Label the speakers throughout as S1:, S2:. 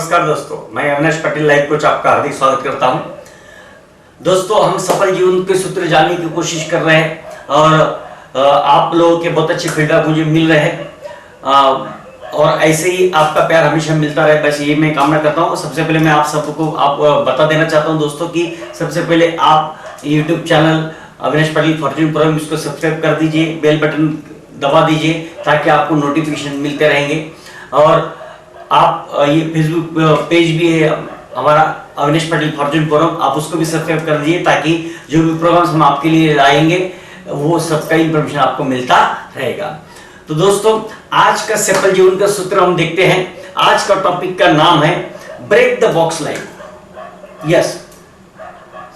S1: नमस्कार दोस्तों, मैं अविनाश पटेल लाइफ कोच आपका हार्दिक स्वागत करता हूं। दोस्तों, हम सफल जीवन के सूत्र जानने की कोशिश कर रहे हैं और आप लोगों के बहुत अच्छे फीडबैक मुझे मिल रहे हैं और ऐसे ही आपका प्यार हमेशा मिलता रहे, बस ये मैं कामना करता हूं। सबसे पहले मैं आप सबको बता देना चाहता हूं दोस्तों कि सबसे पहले आप YouTube channel Avinash Patel Fortune pro इसको सब्सक्राइब कर दीजिए, बेल बटन दबा दीजिए ताकि आपको नोटिफिकेशन मिलते रहेंगे। और आप ये फेसबुक पेज भी है हमारा अविनाश पटेल फॉर्च्यून प्रो, आप उसको भी सब्सक्राइब कर दीजिए ताकि जो भी प्रोग्राम्स हम आपके लिए लाएंगे वो सबका इंफॉर्मेशन आपको मिलता रहेगा। तो दोस्तों, आज का सफल जीवन का सूत्र हम देखते हैं। आज का टॉपिक का नाम है break the box life. Yes,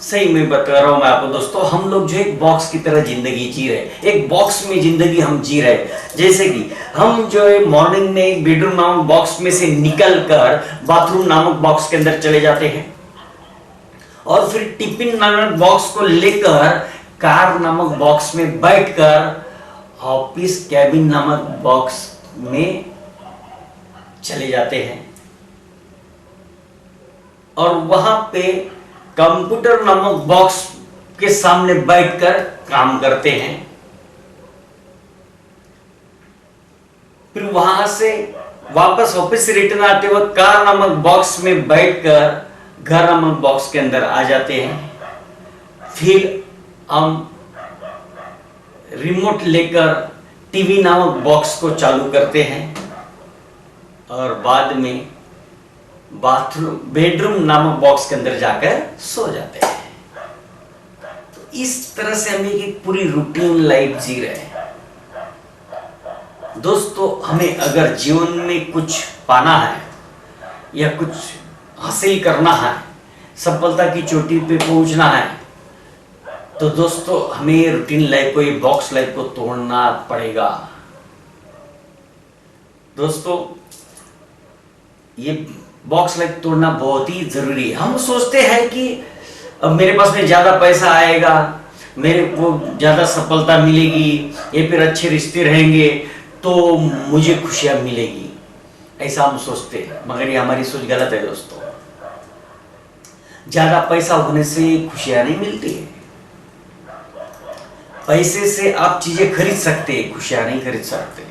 S1: सही में बता रहा हूं मैं आपको दोस्तों, हम लोग जो एक बॉक्स की तरह जिंदगी जी रहे, एक बॉक्स में जिंदगी हम जी रहे। जैसे कि हम जो है मॉर्निंग में एक बेडरूम नामक बॉक्स में से निकलकर बाथरूम नामक बॉक्स के अंदर चले जाते हैं और फिर टिफिन नामक बॉक्स को लेकर कार नामक बॉक्स में बैठकर ऑफिस कैबिन नामक बॉक्स में चले जाते हैं और वहां पे कंप्यूटर नामक बॉक्स के सामने बैठकर काम करते हैं। फिर वहां से वापस ऑफिस से रिटर्न आते वक्त कार नामक बॉक्स में बैठकर घर नामक बॉक्स के अंदर आ जाते हैं। फिर हम रिमोट लेकर टीवी नामक बॉक्स को चालू करते हैं और बाद में बाथरूम बेडरूम नामक बॉक्स के अंदर जाकर सो जाते हैं। तो इस तरह से हम एक पूरी रूटीन लाइफ जी रहे हैं। दोस्तों, हमें अगर जीवन में कुछ पाना है या कुछ हासिल करना है, सफलता की चोटी पे पहुंचना है, तो दोस्तों हमें रूटीन लाइफ को, ये बॉक्स लाइफ को तोड़ना पड़ेगा। दोस्तों, ये बॉक्स लाइफ तोड़ना बहुत ही जरूरी है। हम सोचते हैं कि अब मेरे पास में ज्यादा पैसा आएगा, मेरे को ज्यादा सफलता मिलेगी या फिर अच्छे रिश्ते रहेंगे तो मुझे खुशियां मिलेगी, ऐसा हम सोचते हैं। मगर ये हमारी सोच गलत है दोस्तों। ज्यादा पैसा होने से खुशियां नहीं मिलती है। पैसे से आप चीजें खरीद सकते हैं, खुशियां नहीं खरीद सकते।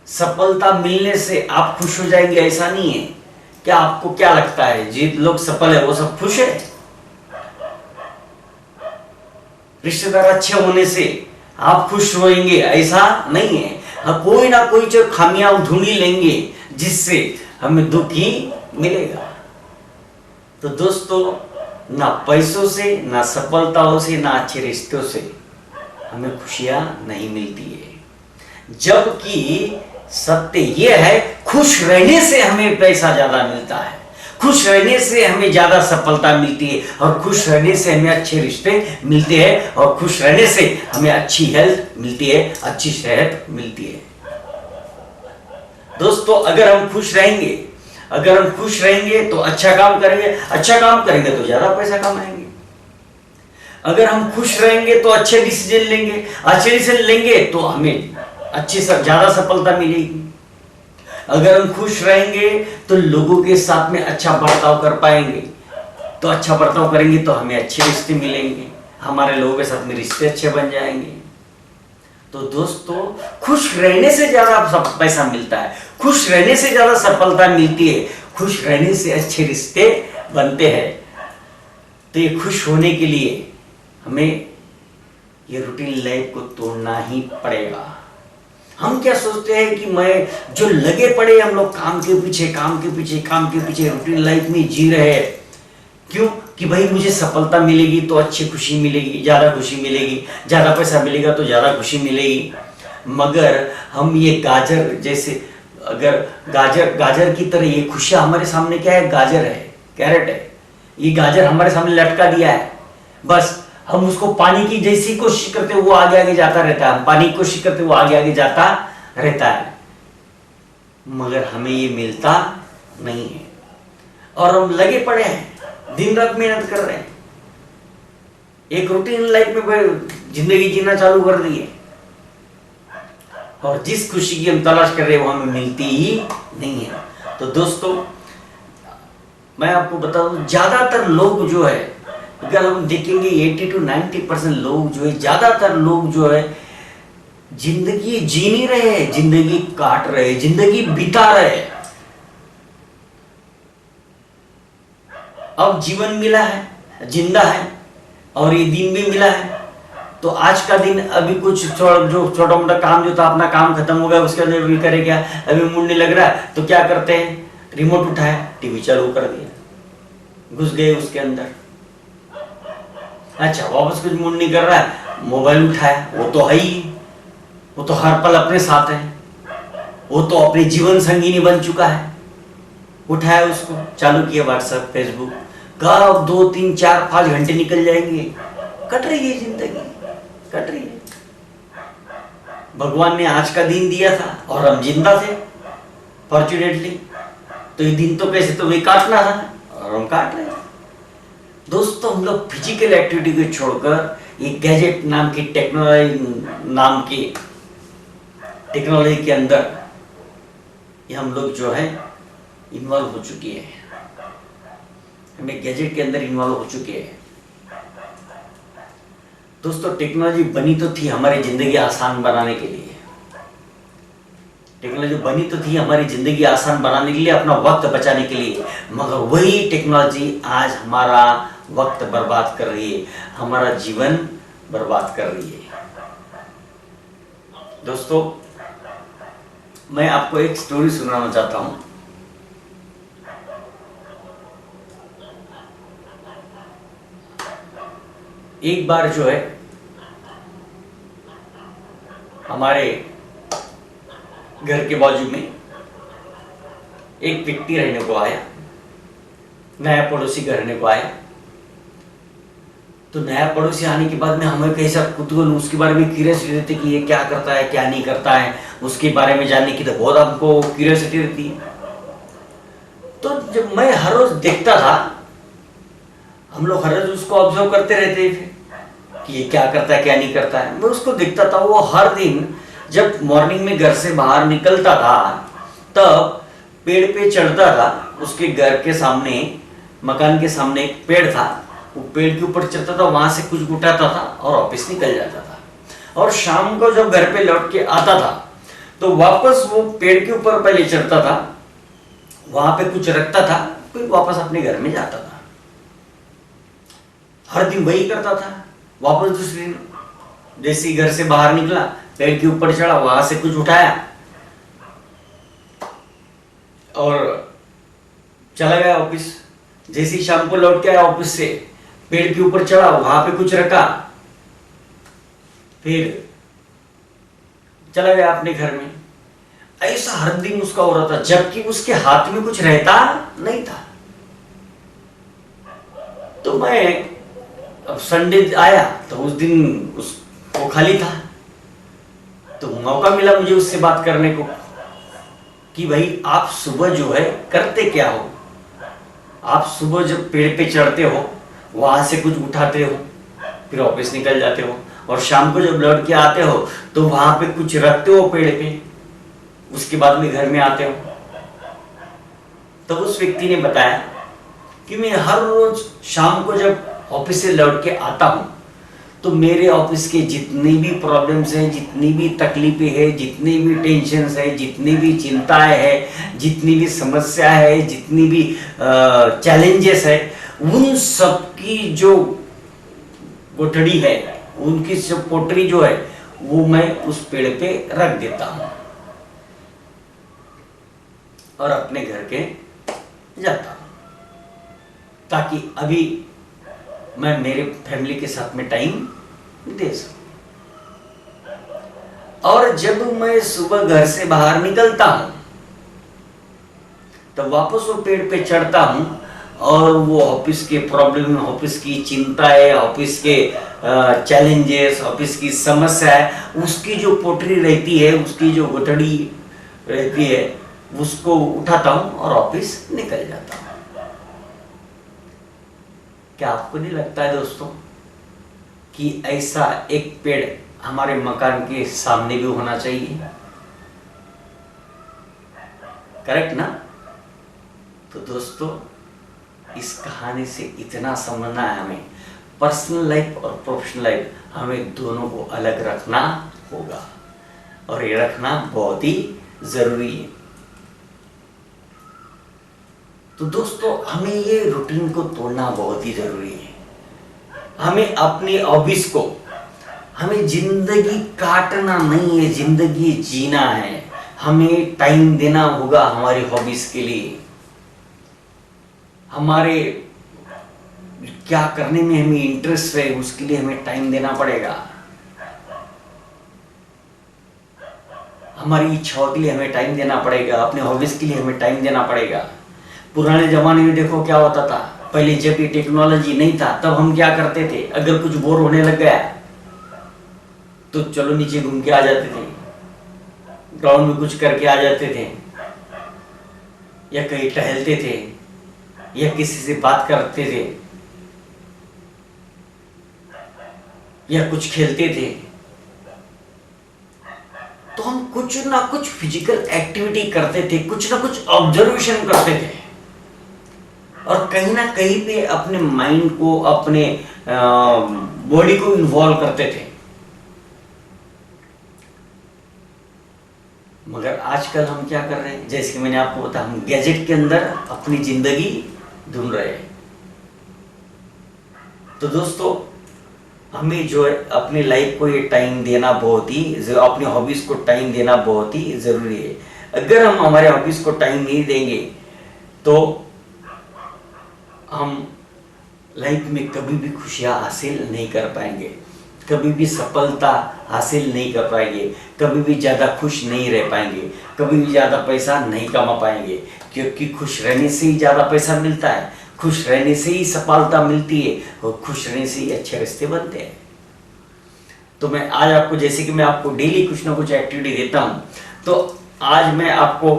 S1: सफलता मिलने से आप खुश हो जाएंगे ऐसा नहीं है। क्या आपको क्या लगता है जो लोग सफल है वो सब खुश है? रिश्तेदार अच्छे होने से आप खुश होंगे ऐसा नहीं है। हाँ, कोई ना कोई जो खामियां ढूंढी लेंगे जिससे हमें दुख ही मिलेगा। तो दोस्तों, ना पैसों से, ना सफलताओं से, ना अच्छे रिश्तों से हमें खुशियां नहीं मिलती है। जबकि सत्य यह है, खुश रहने से हमें पैसा ज्यादा मिलता है, खुश रहने से हमें ज्यादा सफलता मिलती है और खुश रहने से हमें अच्छे रिश्ते मिलते हैं और खुश रहने से हमें अच्छी हेल्थ मिलती है, अच्छी सेहत मिलती है। दोस्तों, अगर हम खुश रहेंगे तो अच्छा काम करेंगे तो ज्यादा पैसा कमाएंगे। अगर हम खुश रहेंगे तो अच्छे डिसीजन लेंगे तो हमें अच्छी ज्यादा सफलता मिलेगी। अगर हम खुश रहेंगे तो लोगों के साथ में अच्छा बर्ताव कर पाएंगे, तो अच्छा बर्ताव करेंगे तो हमें अच्छे रिश्ते मिलेंगे, हमारे लोगों के साथ में रिश्ते अच्छे बन जाएंगे। तो दोस्तों, खुश रहने से ज्यादा पैसा मिलता है, खुश रहने से ज्यादा सफलता मिलती है, खुश रहने से अच्छे रिश्ते बनते हैं। तो ये खुश होने के लिए हमें ये रूटीन लाइफ को तोड़ना ही पड़ेगा। हम क्या सोचते हैं कि मैं जो लगे पड़े हम लोग काम के पीछे रूटीन लाइफ में जी रहे हैं। क्यों? कि भाई मुझे सफलता मिलेगी तो अच्छी खुशी मिलेगी, ज्यादा खुशी मिलेगी, ज्यादा पैसा मिलेगा तो ज्यादा खुशी मिलेगी। मगर हम ये गाजर जैसे, अगर गाजर की तरह ये खुशियां हमारे सामने क्या है, गाजर है, कैरेट है, ये गाजर हमारे सामने लटका दिया है। बस हम उसको पानी की जैसी कोशिश करते वो आगे जाता रहता है, हम पानी की कोशिश करते वो आगे जाता रहता है, मगर हमें ये मिलता नहीं है। और हम लगे पड़े हैं, दिन रात मेहनत कर रहे हैं, एक रूटीन लाइफ में जिंदगी जीना चालू कर दी है। और जिस खुशी की हम तलाश कर रहे हैं वो हमें मिलती ही नहीं है। तो दोस्तों मैं आपको बता दूं, ज्यादातर लोग जो है, अगर हम देखेंगे 80 to 90% लोग जो है, ज्यादातर लोग जो है जिंदगी जी नहीं रहे हैं, जिंदगी काट रहे हैं, जिंदगी बिता रहे हैं। अब जीवन मिला है, जिंदा है, और ये दिन भी मिला है, तो आज का दिन अभी कुछ जो छोटा मोटा काम जो था, अपना काम खत्म हो गया, उसके अंदर भी करे क्या, अभी मूड नहीं लग रहा है तो क्या करते हैं, रिमोट उठाया, टीवी चालू कर दिया, घुस गए उसके अंदर। अच्छा वापस कुछ मूड नहीं कर रहा है, मोबाइल उठाया, वो तो है ही, वो तो हर पल अपने साथ है, वो तो अपने जीवन संगिनी बन चुका है। उठाया उसको, चालू किया व्हाट्सएप, फेसबुक, कब 2 3 4 5 घंटे निकल जाएंगे, कट रही है जिंदगी, कट रही है। भगवान ने आज का दिन दिया था और हम जिंदा थे फॉर्चुनेटली, तो ये दिन तो कैसे तो भी काटना था और हम काट रहे हैं। दोस्तों हम लोग फिजिकल एक्टिविटी को छोड़कर ये गैजेट नाम की टेक्नोलॉजी के अंदर ये हम लोग जो है इन्वॉल्व हो चुके हैं, हमें गैजेट के अंदर इन्वॉल्व हो चुके हैं। दोस्तों टेक्नोलॉजी बनी तो थी हमारी जिंदगी आसान बनाने के लिए, टेक्नोलॉजी बनी तो थी हमारी जिंदगी आसान बनाने के लिए, अपना वक्त बचाने के लिए, मगर वही टेक्नोलॉजी आज हमारा वक्त बर्बाद कर रही है, हमारा जीवन बर्बाद कर रही है। दोस्तों मैं आपको एक स्टोरी सुनाना चाहता हूं। एक बार जो है हमारे घर के बाजू में एक व्यक्ति रहने को आया, नया पड़ोसी घर रहने को आया। तो नया पड़ोसी आने के बाद में हमें कैसा कुतूहल, उसके बारे में क्यूरियोसिटी रहती कि ये क्या करता है क्या नहीं करता है, उसके बारे में जानने की तो बहुत हमको क्यूरियोसिटी रहती है। तो जब मैं हर रोज देखता था, हम लोग हर रोज उसको ऑब्जर्व करते रहते थे कि ये क्या करता है क्या नहीं करता है। मैं उसको देखता था, वो हर दिन जब मॉर्निंग में घर से बाहर निकलता था तब पेड़ पे चढ़ता था, उसके घर के सामने, मकान के सामने एक पेड़ था, वो पेड़ के ऊपर चढ़ता था, वहां से कुछ उठाता था और ऑफिस निकल जाता था। और शाम को जब घर पे लौट के आता था तो वापस वो पेड़ के ऊपर पहले चढ़ता था, वहां पे कुछ रखता था, फिर वापस अपने घर में जाता था। हर दिन वही करता था। वापस दूसरे दिन जैसे ही घर से बाहर निकला, पेड़ के ऊपर चढ़ा, वहां से कुछ उठाया और चला गया ऑफिस। जैसे ही शाम को लौट के आया ऑफिस से, पेड़ के ऊपर चढ़ा, वहां पे कुछ रखा, फिर चला गया अपने घर में। ऐसा हर दिन उसका हो रहा था, जबकि उसके हाथ में कुछ रहता नहीं था। तो मैं अब संडे आया तो उस दिन वो खाली था, तो मौका मिला मुझे उससे बात करने को कि भाई आप सुबह जो है करते क्या हो, आप सुबह जब पेड़ पे चढ़ते हो, वहां से कुछ उठाते हो, फिर ऑफिस निकल जाते हो, और शाम को जब लौट के आते हो तो वहां पे कुछ रखते हो पेड़ पे, उसके बाद में घर में आते हो। तब उस व्यक्ति ने बताया कि मैं हर रोज शाम को जब ऑफिस से लौट के आता हूं तो मेरे ऑफिस के जितनी भी प्रॉब्लम्स हैं, जितनी भी तकलीफें हैं, जितनी भी टेंशन है, जितनी भी चिंताएं हैं, जितनी भी समस्या है, जितनी भी चैलेंजेस है, उन सब की जो कोठड़ी है, उनकी सब पोटरी जो है, वो मैं उस पेड़ पे रख देता हूं और अपने घर के जाता हूं, ताकि अभी मैं मेरे फैमिली के साथ में टाइम दे सकूं। और जब मैं सुबह घर से बाहर निकलता हूं तो वापस वो पेड़ पे चढ़ता हूं और वो ऑफिस के प्रॉब्लम, ऑफिस की चिंताएं, ऑफिस के चैलेंजेस, ऑफिस की समस्या है, उसकी जो पोटरी रहती है, उसकी जो गठड़ी रहती है, उसको उठाता हूं और ऑफिस निकल जाता हूं। क्या आपको नहीं लगता है दोस्तों कि ऐसा एक पेड़ हमारे मकान के सामने भी होना चाहिए? करेक्ट ना? तो दोस्तों, इस कहानी से इतना समझना है हमें, पर्सनल लाइफ और प्रोफेशनल लाइफ हमें दोनों को अलग रखना होगा, और ये रखना बहुत ही जरूरी है। तो दोस्तों, हमें ये रूटीन को तोड़ना बहुत ही जरूरी है। हमें अपनी हॉबीज को, हमें जिंदगी काटना नहीं है, जिंदगी जीना है। हमें टाइम देना होगा हमारी हॉबीज के लिए, हमारे क्या करने में हमें इंटरेस्ट है उसके लिए हमें टाइम देना पड़ेगा। हमारी इच्छाओं के लिए हमें टाइम देना पड़ेगा, अपने हॉबीज के लिए हमें टाइम देना पड़ेगा। पुराने जमाने में देखो क्या होता था, पहले जब ये टेक्नोलॉजी नहीं था तब हम क्या करते थे, अगर कुछ बोर होने लग गया तो चलो नीचे घूम के आ जाते थे, ग्राउंड में कुछ करके आ जाते थे, या कहीं टहलते थे, या किसी से बात करते थे, या कुछ खेलते थे। तो हम कुछ ना कुछ फिजिकल एक्टिविटी करते थे, कुछ ना कुछ ऑब्जर्वेशन करते थे, और कहीं ना कहीं पे अपने माइंड को, अपने बॉडी को इन्वॉल्व करते थे। मगर आजकल हम क्या कर रहे हैं, जैसे कि मैंने आपको बताया, हम गैजेट के अंदर अपनी जिंदगी ढूंढ रहे हैं। तो दोस्तों, हमें जो है अपनी लाइफ को ये टाइम देना बहुत ही, अपनी हॉबीज को टाइम देना बहुत ही जरूरी है। अगर हम हमारे हॉबीज को टाइम नहीं देंगे तो हम लाइफ में कभी भी खुशियां हासिल नहीं कर पाएंगे, कभी भी सफलता हासिल नहीं कर पाएंगे, कभी भी ज़्यादा खुश नहीं रह पाएंगे, कभी भी ज़्यादा पैसा नहीं कमा पाएंगे। क्योंकि खुश रहने से ही ज़्यादा पैसा मिलता है, खुश रहने से ही सफलता मिलती है, और खुश रहने से ही अच्छे रिश्ते बनते हैं। तो मैं आज आपको, जैसे कि मैं आपको डेली कुछ ना कुछ एक्टिविटी देता हूँ, तो आज मैं आपको,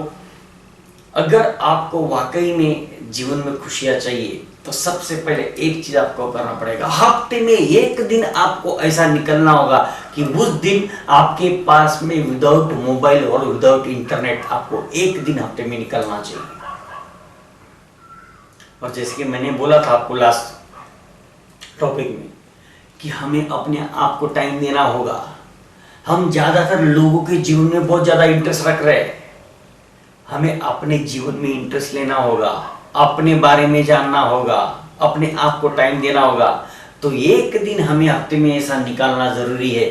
S1: अगर आपको वाकई में जीवन में खुशियां चाहिए तो सबसे पहले एक चीज आपको करना पड़ेगा, हफ्ते में एक दिन आपको ऐसा निकलना होगा कि उस दिन आपके पास में विदाउट मोबाइल और विदाउट इंटरनेट आपको एक दिन हफ्ते में निकलना चाहिए। और जैसे कि मैंने बोला था आपको लास्ट टॉपिक में कि हमें अपने आप को टाइम देना होगा। हम ज्यादातर लोगों के जीवन में बहुत ज्यादा इंटरेस्ट रख रहे हैं, हमें अपने जीवन में इंटरेस्ट लेना होगा, अपने बारे में जानना होगा, अपने आप को टाइम देना होगा। तो एक दिन हमें हफ्ते में ऐसा निकालना जरूरी है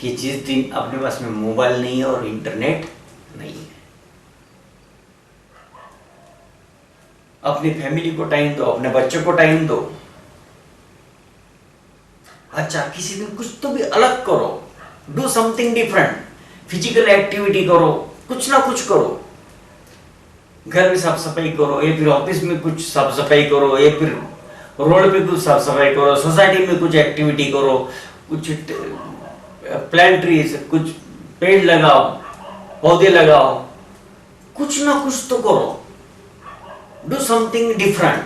S1: कि जिस दिन अपने पास में मोबाइल नहीं है और इंटरनेट नहीं है। अपनी फैमिली को टाइम दो, अपने बच्चों को टाइम दो। अच्छा, किसी दिन कुछ तो भी अलग करो, do something different, physical activity करो, कुछ ना कुछ करो। घर में साफ सफाई करो, या फिर ऑफिस में कुछ साफ सफाई करो, या फिर रोड पे कुछ साफ सफाई करो, सोसाइटी में कुछ एक्टिविटी करो, कुछ प्लांट ट्रीज, कुछ पेड़ लगाओ, पौधे लगाओ, कुछ ना कुछ तो करो, डू समथिंग डिफरेंट,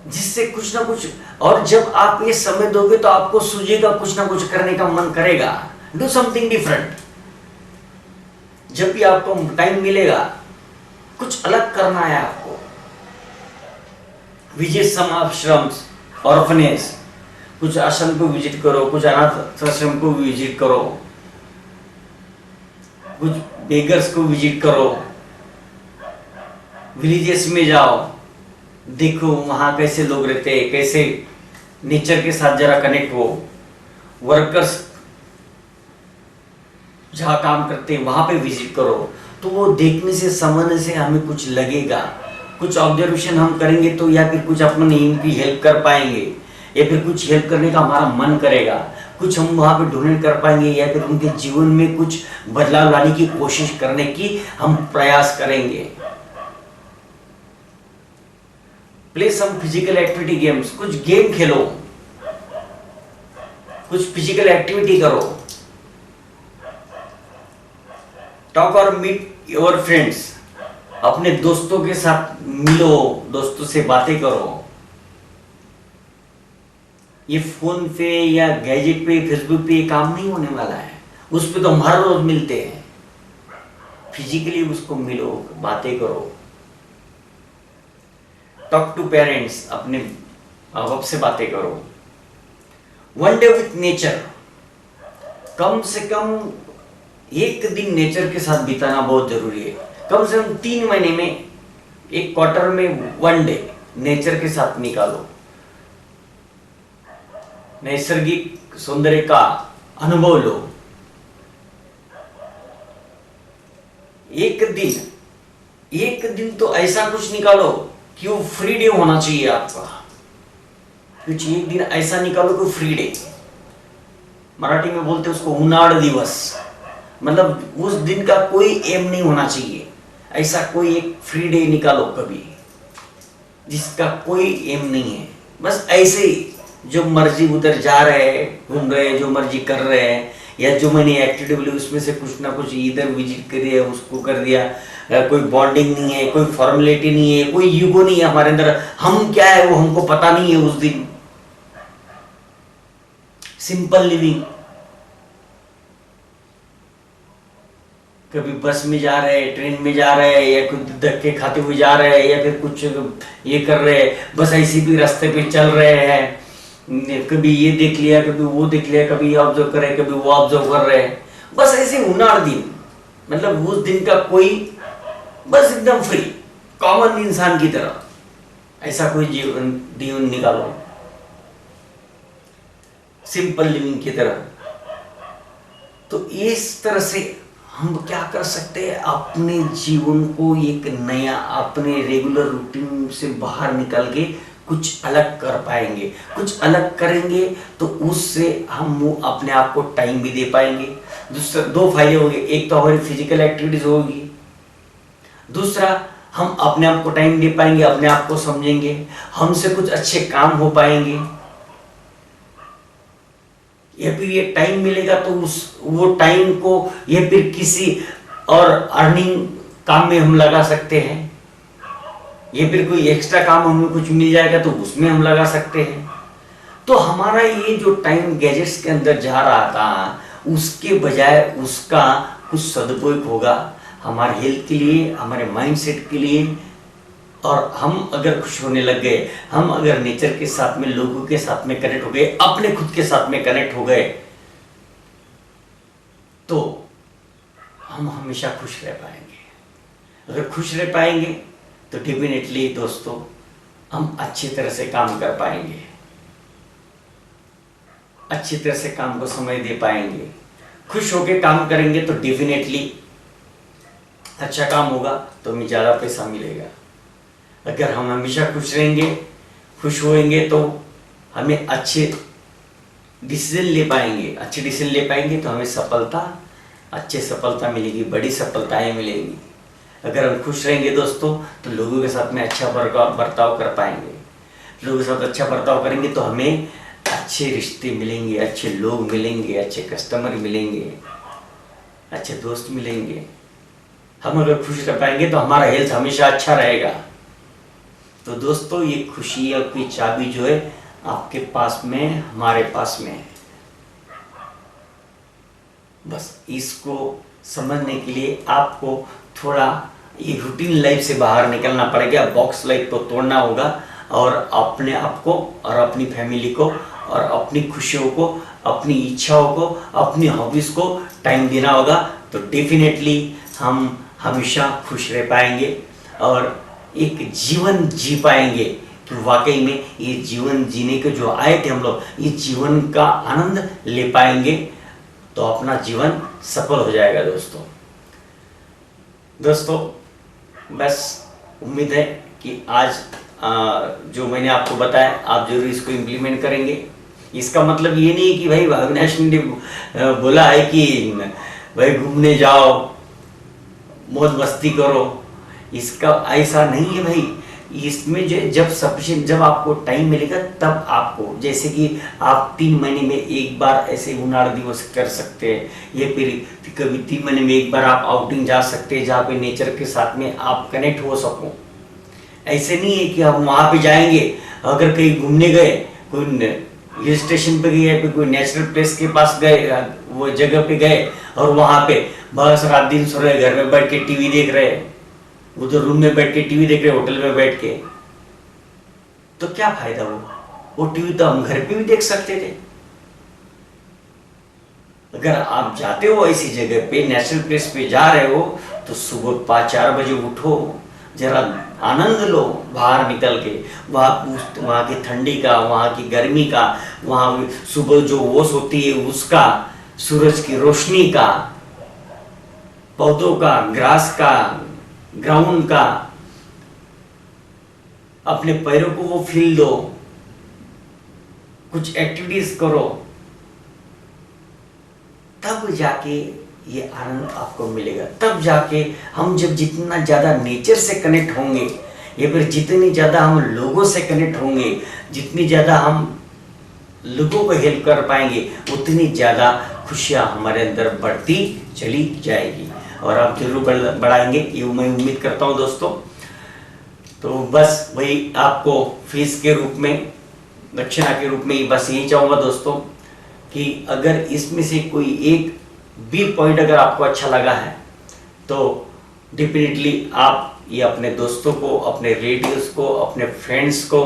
S1: जिससे कुछ ना कुछ। और जब आप ये समय दोगे तो आपको सूझेगा, कुछ ना कुछ करने का मन करेगा। Do something different. जब भी आपको टाइम मिलेगा, कुछ अलग करना है आपको। विजिट सम आश्रम्स, ऑर्फनेज, कुछ आश्रम को विजिट करो, कुछ अनाथ आश्रम को विजिट करो, कुछ बेगर्स को विजिट करो, विलेजेस में जाओ, देखो वहां कैसे लोग रहते हैं, कैसे नेचर के साथ जरा कनेक्ट हो। वर्कर्स जहाँ काम करते हैं वहां पे विजिट करो, तो वो देखने से, समझने से हमें कुछ लगेगा, कुछ ऑब्जर्वेशन हम करेंगे तो, या फिर कुछ अपने इनकी हेल्प कर पाएंगे, या फिर कुछ हेल्प करने का हमारा मन करेगा, कुछ हम वहां पे ढूंढने कर पाएंगे, या फिर उनके जीवन में कुछ बदलाव लाने की कोशिश करने की हम प्रयास करेंगे। Play some physical activity games, कुछ गेम खेलो, कुछ फिजिकल एक्टिविटी करो। टॉक और मीट योर फ्रेंड्स, अपने दोस्तों के साथ मिलो, दोस्तों से बातें करो। ये फोन पे या गैजेट पे, फेसबुक पे ये काम नहीं होने वाला है, उस पे तो हम हर रोज मिलते हैं। फिजिकली उसको मिलो, बातें करो। टॉक टू पेरेंट्स, अपने माँ बाप से बातें करो। वन डे विथ नेचर, कम से कम एक दिन नेचर के साथ बिताना बहुत जरूरी है। कम से कम 3 महीने में, एक क्वार्टर में 1 डे नेचर के साथ निकालो। नैसर्गिक सौंदर्य का अनुभव लो। एक दिन तो ऐसा कुछ निकालो कि वो फ्री डे होना चाहिए आपका। कुछ एक दिन ऐसा निकालो कि फ्री डे, मराठी में बोलते हैं उसको उनाड़ दिवस, मतलब उस दिन का कोई एम नहीं होना चाहिए। ऐसा कोई एक फ्री डे निकालो कभी, जिसका कोई एम नहीं है, बस ऐसे ही जो मर्जी उधर जा रहे हैं, घूम रहे हैं, जो मर्जी कर रहे हैं, या जो मैंने एक्टिविटी बोली उसमें से कुछ ना कुछ इधर विजिट कर दिया, उसको कर दिया। कोई बॉन्डिंग नहीं है, कोई फॉर्मेलिटी नहीं है, कोई ईगो नहीं है हमारे अंदर, हम क्या है वो हमको पता नहीं है उस दिन। Simple living. कभी बस में जा रहे हैं, ट्रेन में जा रहे हैं, या कुछ धक्के खाते हुए जा रहे हैं, या फिर कुछ ये कर रहे हैं, बस ऐसी भी रास्ते पे चल रहे हैं, कभी ये देख लिया, कभी वो देख लिया, कभी ये ऑब्जर्व कर रहे हैं, कभी वो ऑब्जर्व कर रहे हैं, बस ऐसे उनाड़ दिन, मतलब उस दिन का कोई, बस एकदम फ्री, कॉमन इंसान की तरह ऐसा कोई जीवन निकालो, सिंपल लिविंग की तरह। तो इस तरह से हम क्या कर सकते हैं, अपने जीवन को एक नया, अपने रेगुलर रूटीन से बाहर निकल के कुछ अलग कर पाएंगे। कुछ अलग करेंगे तो उससे हम अपने आप को टाइम भी दे पाएंगे। दूसरा 2 फायदे होंगे, एक तो हमारी फिजिकल एक्टिविटीज होगी, दूसरा हम अपने आप को टाइम दे पाएंगे, अपने आप को समझेंगे, हमसे कुछ अच्छे काम हो पाएंगे, या फिर ये टाइम मिलेगा तो वो टाइम को ये फिर किसी और अर्निंग काम में हम लगा सकते हैं, ये फिर कोई एक्स्ट्रा काम हमें कुछ मिल जाएगा तो उसमें हम लगा सकते हैं। तो हमारा ये जो टाइम गैजेट्स के अंदर जा रहा था, उसके बजाय उसका कुछ सदुपयोग होगा हमारे हेल्थ के लिए, हमारे माइंडसेट के लिए। और हम अगर खुश होने लग गए, हम अगर नेचर के साथ में, लोगों के साथ में कनेक्ट हो गए, अपने खुद के साथ में कनेक्ट हो गए, तो हम हमेशा खुश रह पाएंगे। अगर खुश रह पाएंगे तो डेफिनेटली दोस्तों हम अच्छी तरह से काम कर पाएंगे, अच्छी तरह से काम को समय दे पाएंगे। खुश होकर काम करेंगे तो डेफिनेटली अच्छा काम होगा, तो हमें ज़्यादा पैसा मिलेगा। अगर हम हमेशा खुश रहेंगे, खुश होएंगे, तो हमें अच्छे डिसीजन ले पाएंगे, अच्छे डिसीजन ले पाएंगे तो हमें सफलता, अच्छी सफलता मिलेगी, बड़ी सफलताएं मिलेंगी। अगर हम खुश रहेंगे दोस्तों तो लोगों के साथ में अच्छा बर्ताव कर पाएंगे, लोगों के साथ अच्छा बर्ताव करेंगे तो हमें अच्छे रिश्ते मिलेंगे, अच्छे लोग मिलेंगे, अच्छे कस्टमर मिलेंगे, अच्छे दोस्त मिलेंगे। हम अगर खुश रह पाएंगे तो हमारा हेल्थ हमेशा अच्छा रहेगा। तो दोस्तों ये खुशी की चाबी जो है आपके पास में, हमारे पास में है। बस इसको समझने के लिए आपको थोड़ा ये रूटीन लाइफ से बाहर निकलना पड़ेगा, बॉक्स लाइफ को तोड़ना होगा, और अपने आप को और अपनी फैमिली को और अपनी खुशियों को, अपनी इच्छाओं को, अपनी हॉबीज को टाइम देना होगा। तो डेफिनेटली हम हमेशा खुश रह पाएंगे और एक जीवन जी पाएंगे कि वाकई में ये जीवन जीने के जो आए थे हम लोग, ये जीवन का आनंद ले पाएंगे, तो अपना जीवन सफल हो जाएगा दोस्तों बस उम्मीद है कि आज जो मैंने आपको बताया आप जरूर इसको इम्प्लीमेंट करेंगे। इसका मतलब ये नहीं कि भाई अविनाश ने बोला है कि भाई घूमने जाओ, मौज मस्ती करो, इसका ऐसा नहीं है भाई। इसमें जब सफिशिएंट, जब आपको टाइम मिलेगा तब आपको, जैसे कि आप 3 महीने में एक बार ऐसे उनाड़ दिवस कर सकते हैं, या फिर कभी 3 महीने में एक बार आप आउटिंग जा सकते हैं जहाँ पे नेचर के साथ में आप कनेक्ट हो सको। ऐसे नहीं है कि हम वहाँ पे जाएंगे, अगर कहीं घूमने गए, कोई हिल स्टेशन पे गए, पे कोई नेचुरल प्लेस के पास गए, वो जगह पे गए और वहां पे बस रात दिन सो रहे, घर में बैठ के टीवी देख रहे, उधर रूम में बैठ के टीवी देख रहे, होटल में बैठ के, तो क्या फायदा? वो टीवी तो हम घर पे भी देख सकते थे। अगर आप जाते हो ऐसी जगह पे, नेचुरल प्लेस पे जा रहे हो, तो सुबह 5-4 बजे उठो, जरा आनंद लो बाहर निकल के, वहाँ की ठंडी का, वहाँ की गर्मी का, वहाँ सुबह जो ओस होती है उसका, सूरज की रोशनी का, पौधों का, ग्रास का, ग्राउंड का, अपने पैरों को वो फील दो, कुछ एक्टिविटीज करो, तब जाके ये आनंद आपको मिलेगा। तब जाके हम जब जितना ज़्यादा नेचर से कनेक्ट होंगे, या फिर जितनी ज़्यादा हम लोगों से कनेक्ट होंगे, जितनी ज़्यादा हम लोगों को हेल्प कर पाएंगे, उतनी ज़्यादा खुशियाँ हमारे अंदर बढ़ती चली जाएगी और आप जरूर बढ़ाएंगे, ये मैं उम्मीद करता हूँ दोस्तों। तो बस वही आपको फीस के रूप में, दक्षिणा के रूप में बस यही चाहूँगा दोस्तों कि अगर इसमें से कोई एक भी पॉइंट अगर आपको अच्छा लगा है तो डेफिनेटली आप ये अपने दोस्तों को, अपने रिलेटिव्स को, अपने फ्रेंड्स को,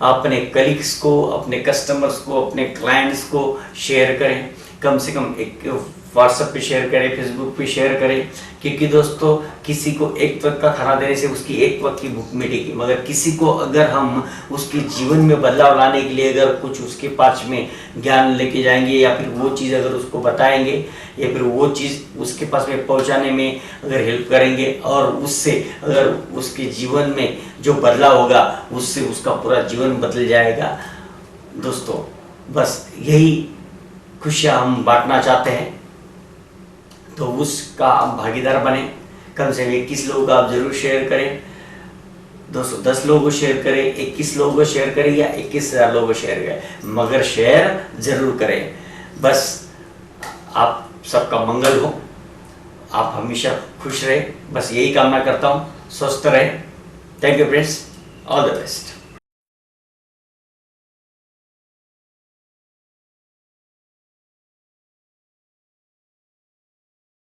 S1: अपने कलीग्स को, अपने कस्टमर्स को, अपने क्लाइंट्स को शेयर करें। कम से कम एक व्हाट्सएप पे शेयर करें, फेसबुक पे शेयर करें, क्योंकि दोस्तों किसी को एक वक्त का खाना देने से उसकी एक वक्त की भूख मिटेगी, मगर किसी को अगर हम उसके जीवन में बदलाव लाने के लिए अगर कुछ उसके पास में ज्ञान लेके जाएंगे, या फिर वो चीज़ अगर उसको बताएंगे, या फिर वो चीज़ उसके पास में पहुंचाने में अगर हेल्प करेंगे, और उससे अगर उसके जीवन में जो बदलाव होगा उससे उसका पूरा जीवन बदल जाएगा दोस्तों। बस यही खुशियाँ हम बांटना चाहते हैं, तो उसका आप भागीदार बने। कम से कम 21 लोगों को आप जरूर शेयर करें, 210 लोगों को शेयर करें, 21 लोगों को शेयर करें, या 21,000 लोगों को शेयर करें, मगर शेयर जरूर करें। बस आप सबका मंगल हो, आप हमेशा खुश रहे, बस यही कामना करता हूँ, स्वस्थ रहे। Thank you friends, all the best.